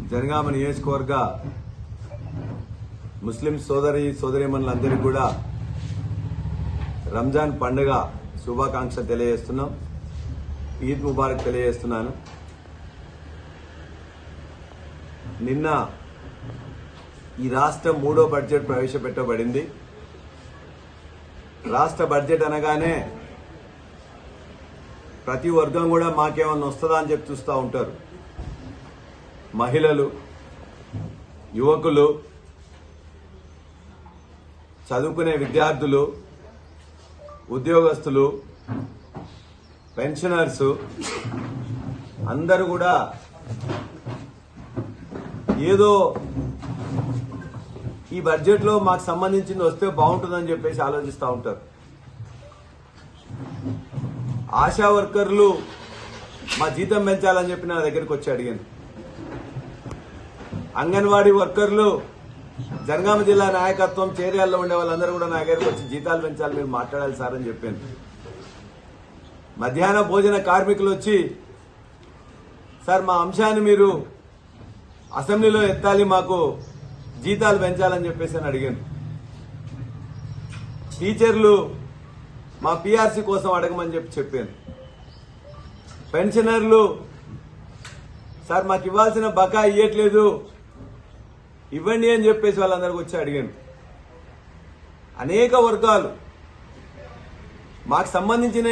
జనగామ నియోజకవర్గ ముస్లిం సోదరీమణులందరికీ కూడా రంజాన్ పండుగ శుభాకాంక్షలు తెలియజేస్తున్నాం. ఈద్ ముబారక్ తెలియజేస్తున్నాను. నిన్న ఈ రాష్ట్రం 3వ బడ్జెట్ ప్రవేశపెట్టబడింది. రాష్ట్ర బడ్జెట్ అనగానే ప్రతి వర్గం కూడా మాకేమన్నా వస్తుందా అని చెప్పి చూస్తూ ఉంటారు. మహిళలు, యువకులు, చదువుకునే విద్యార్థులు, ఉద్యోగస్తులు, పెన్షనర్స్ అందరూ కూడా ఏదో ఈ బడ్జెట్లో మాకు సంబంధించింది వస్తే బాగుంటుందని చెప్పేసి ఆలోచిస్తూ ఉంటారు. ఆశా వర్కర్లు మా జీతం పెంచాలని చెప్పి నా దగ్గరికి వచ్చి అడిగాను. అంగన్వాడీ వర్కర్లు, జనగామ జిల్లా నాయకత్వం, చేర్యాల్లో ఉండే వాళ్ళందరూ కూడా నా దగ్గరికి వచ్చి జీతాలు పెంచాలి, మీరు మాట్లాడాలి సార్ అని చెప్పాను. మధ్యాహ్న భోజన కార్మికులు వచ్చి సార్ మా అంశాన్ని మీరు అసెంబ్లీలో ఎత్తాలి, మాకు జీతాలు పెంచాలని చెప్పేసి అని అడిగాను. టీచర్లు మా పీఆర్సీ కోసం అడగమని చెప్పాను. పెన్షనర్లు సార్ మాకు ఇవ్వాల్సిన బకా ఇవ్వట్లేదు, ఇవ్వండి అని చెప్పేసి వాళ్ళందరికీ వచ్చి అడిగాను. అనేక వర్గాలు మాకు సంబంధించిన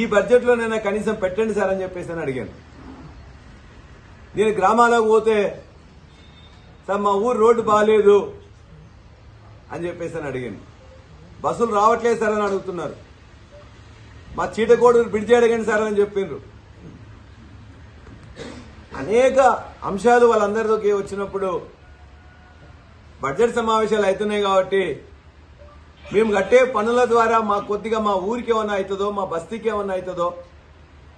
ఈ బడ్జెట్లోనైనా కనీసం పెట్టండి సార్ అని చెప్పేసి అని అడిగాను. నేను గ్రామాలకు పోతే సార్ మా ఊరు రోడ్డు బాగాలేదు అని చెప్పేసి అని అడిగాను. బస్సులు రావట్లేదు సార్ అని అడుగుతున్నారు. మా చీటకోడు బ్రిడ్జి అడగండి సార్ అని చెప్పిండ్రు. అనేక అంశాలు వాళ్ళందరిలోకి వచ్చినప్పుడు బడ్జెట్ సమావేశాలు అవుతున్నాయి కాబట్టి మేము కట్టే పనుల ద్వారా మా కొద్దిగా మా ఊరికి ఏమన్నా అవుతుందో, మా బస్తీకి ఏమన్నా అవుతుందో,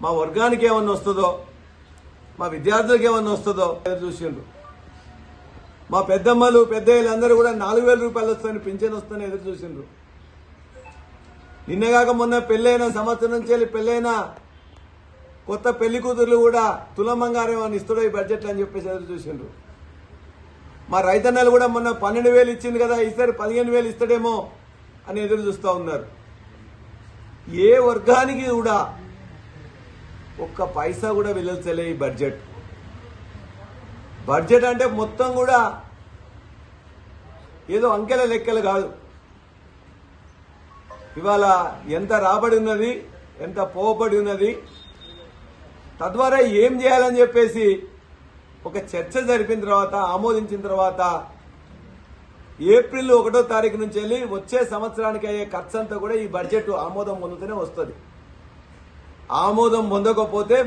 మా వర్గానికి ఏమన్నా వస్తుందో, మా విద్యార్థులకు ఏమన్నా వస్తుందో చూసిండ్రు. మా పెద్దమ్మలు పెద్దయ్యలందరూ కూడా 4,000 రూపాయలు వస్తాయని, పింఛన్ వస్తాయని ఎదురు చూసిండ్రు. నిన్నగాక మొన్న పెళ్ళైన సంవత్సరం నుంచి వెళ్ళి పెళ్ళైన కొత్త పెళ్లి కూతుర్లు కూడా తులం బంగారం అని ఇస్తాడో ఈ బడ్జెట్లో అని చెప్పేసి ఎదురు చూసిండ్రు. మా రైతన్నలు కూడా మొన్న 12,000 ఇచ్చింది కదా, ఈసారి 15,000 ఇస్తాడేమో అని ఎదురు చూస్తూ ఉన్నారు. ఏ వర్గానికి కూడా ఒక్క పైసా కూడా వెళ్లలే ఈ బడ్జెట్. బడ్జెట్ అంటే మొత్తం కూడా ఏదో అంకెల లెక్కలు కాదు. ఇవాళ ఎంత రాబడి ఉన్నది, ఎంత పోబడి ఉన్నది, తద్వారా ఏం చేయాలని చెప్పేసి ఒక చర్చ జరిపిన తర్వాత, ఆమోదించిన తర్వాత ఏప్రిల్ 1వ తారీఖు నుంచి వెళ్ళి వచ్చే సంవత్సరానికి అయ్యే ఖర్చు అంతా కూడా ఈ బడ్జెట్ ఆమోదం పొందుతూనే వస్తుంది. ఆమోదం పొందకపోతే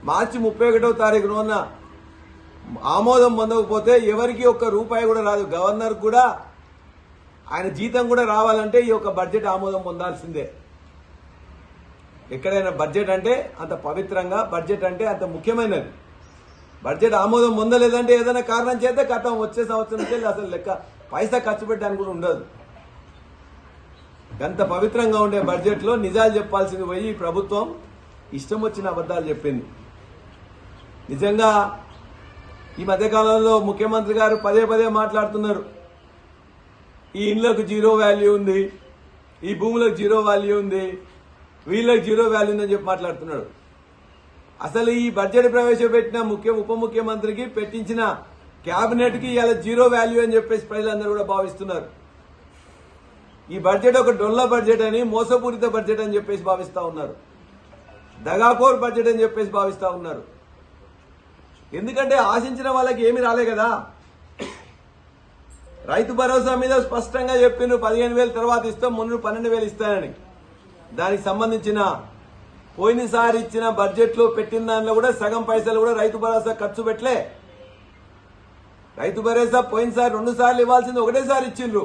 మార్చి 31వ తారీఖున ఆమోదం పొందకపోతే ఎవరికి ఒక్క రూపాయి కూడా రాదు. గవర్నర్ కూడా ఆయన జీతం కూడా రావాలంటే ఈ యొక్క బడ్జెట్ ఆమోదం పొందాల్సిందే. ఎక్కడైనా బడ్జెట్ అంటే అంత పవిత్రంగా, బడ్జెట్ అంటే అంత ముఖ్యమైనది. బడ్జెట్ ఆమోదం పొందలేదంటే ఏదైనా కారణం చేస్తే కథం వచ్చే సంవత్సరం నుంచి అసలు లెక్క పైసా ఖర్చు పెట్టడానికి కూడా ఉండదు. అంత పవిత్రంగా ఉండే బడ్జెట్లో నిజాలు చెప్పాల్సింది పోయి ఈ ప్రభుత్వం ఇష్టం వచ్చిన అబద్ధాలు చెప్పింది. నిజంగా ఈ మధ్యకాలంలో ముఖ్యమంత్రి గారు పదే పదే మాట్లాడుతున్నారు, ఈ ఇండ్లకు జీరో వాల్యూ ఉంది, ఈ భూములకు జీరో వాల్యూ ఉంది, వీళ్ళకి జీరో వాల్యూ ఉందని చెప్పి మాట్లాడుతున్నాడు. అసలు ఈ బడ్జెట్ ప్రవేశపెట్టిన ఉప ముఖ్యమంత్రికి పెట్టించిన కేబినెట్ కి ఇలా జీరో వాల్యూ అని చెప్పేసి ప్రజలందరూ కూడా భావిస్తున్నారు. ఈ బడ్జెట్ ఒక డొల్ల బడ్జెట్ అని, మోసపూరిత బడ్జెట్ అని చెప్పేసి భావిస్తా ఉన్నారు. దగాకోర్ బడ్జెట్ అని చెప్పేసి భావిస్తా ఉన్నారు. ఎందుకంటే ఆశించిన వాళ్ళకి ఏమీ రాలే కదా. రైతు భరోసా మీద స్పష్టంగా చెప్పిండ్రు 15,000 తర్వాత ఇస్తాం, మొన్న 12,000 ఇస్తానని. దానికి సంబంధించిన పోయినసారి ఇచ్చిన బడ్జెట్ లో పెట్టిన దానిలో కూడా సగం పైసలు కూడా రైతు భరోసా ఖర్చు పెట్టలే. రైతు భరోసా పోయినసారి 2 సార్లు ఇవ్వాల్సింది ఒకటేసారి ఇచ్చిండ్రు.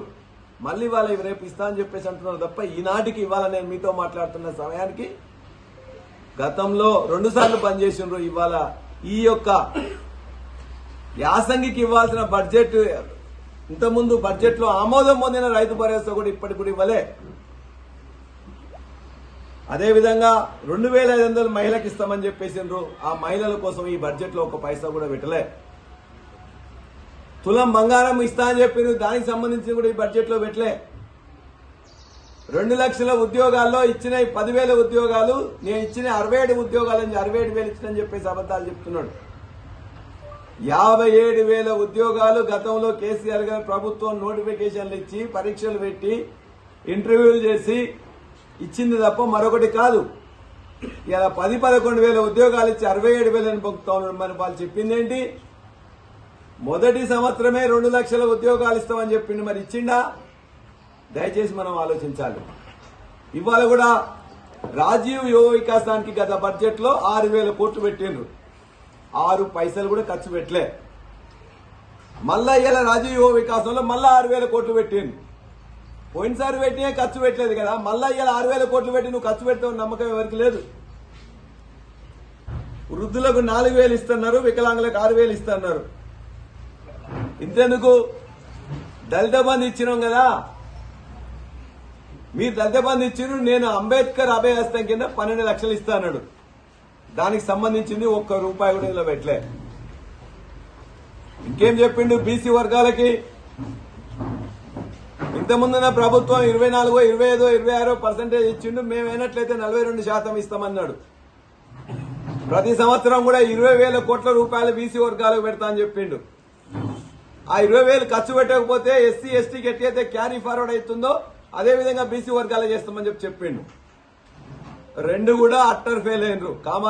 మళ్ళీ ఇవాళ రేపు ఇస్తా అని చెప్పేసి అంటున్నారు తప్ప ఈనాటికి ఇవాళ నేను మీతో మాట్లాడుతున్న సమయానికి గతంలో 2 సార్లు పనిచేసిండ్రు. ఇవాళ ఈ యొక్క యాసంగికి ఇవ్వాల్సిన బడ్జెట్, ఇంతకుముందు బడ్జెట్ లో ఆమోదం పొందిన రైతు భరోసా కూడా ఇప్పటికి కూడా ఇవ్వలే. అదేవిధంగా 2,500 మహిళలకు ఇస్తామని చెప్పేసిండ్రు. ఆ మహిళల కోసం ఈ బడ్జెట్ లో ఒక పైసా కూడా పెట్టలే. తులం బంగారం ఇస్తా అని చెప్పి నువ్వు దానికి సంబంధించి కూడా ఈ బడ్జెట్ లో పెట్టలే. 2 లక్షల ఉద్యోగాల్లో ఇచ్చిన 10,000 ఉద్యోగాలు నేను ఇచ్చిన 67 ఉద్యోగాలు 67,000 ఇచ్చినని చెప్పేసి అబద్ధాలు చెప్తున్నాడు. 57,000 ఉద్యోగాలు గతంలో కేసీఆర్ గారు ప్రభుత్వం నోటిఫికేషన్లు ఇచ్చి పరీక్షలు పెట్టి ఇంటర్వ్యూలు చేసి ఇచ్చింది తప్ప మరొకటి కాదు. ఇలా 10-11,000 ఉద్యోగాలు ఇచ్చి 67,000 పొందుతా ఉన్నారు. మరి వాళ్ళు చెప్పింది ఏంటి? మొదటి సంవత్సరమే 2 లక్షల ఉద్యోగాలు ఇస్తామని చెప్పింది. మరి ఇచ్చిండా? దయచేసి మనం ఆలోచించాలి. ఇవాళ కూడా రాజీవ్ యువ వికాసానికి గత బడ్జెట్ లో 6,000 కోట్లు పెట్టిండ్రు. 6 పైసలు కూడా ఖర్చు పెట్టలే. మళ్ళా ఇలా రాజీవ్ యువ వికాసంలో మళ్ళా 6,000 కోట్లు పెట్టిండు. పోయినసారి పెట్టినే ఖర్చు పెట్టలేదు కదా, మళ్ళా ఇలా 6,000 కోట్లు పెట్టి నువ్వు ఖర్చు పెడతావు నమ్మకం ఎవరికి లేదు. వృద్ధులకు 4,000 ఇస్తున్నారు, వికలాంగులకు 6,000 ఇస్తున్నారు. ఇంతెందుకు? దళిత బంధు ఇచ్చినాం కదా, మీరు దళిత బంధు ఇచ్చిన నేను అంబేద్కర్ అభయహస్తం కింద 12 లక్షలు ఇస్తాడు. దానికి సంబంధించింది ₹1 కూడా ఇలా పెట్టలే. ఇంకేం చెప్పిండు? బీసీ వర్గాలకి ఇంతకుముందున్న ప్రభుత్వం 24, 25, 26% ఇచ్చిండు. మేమైనట్లయితే 42% ఇస్తామన్నాడు. ప్రతి సంవత్సరం కూడా 20,000 కోట్ల రూపాయలు బీసీ వర్గాలకు పెడతా అని చెప్పిండు. ఆ 20,000 ఖర్చు పెట్టకపోతే ఎస్సీ ఎస్టీకి ఎట్లయితే క్యారీ ఫార్వర్డ్ అవుతుందో అదేవిధంగా బీసీ వర్గాలు చేస్తామని చెప్పిండు. 2 కూడా అట్టర్ ఫెయిల్ అయినరు.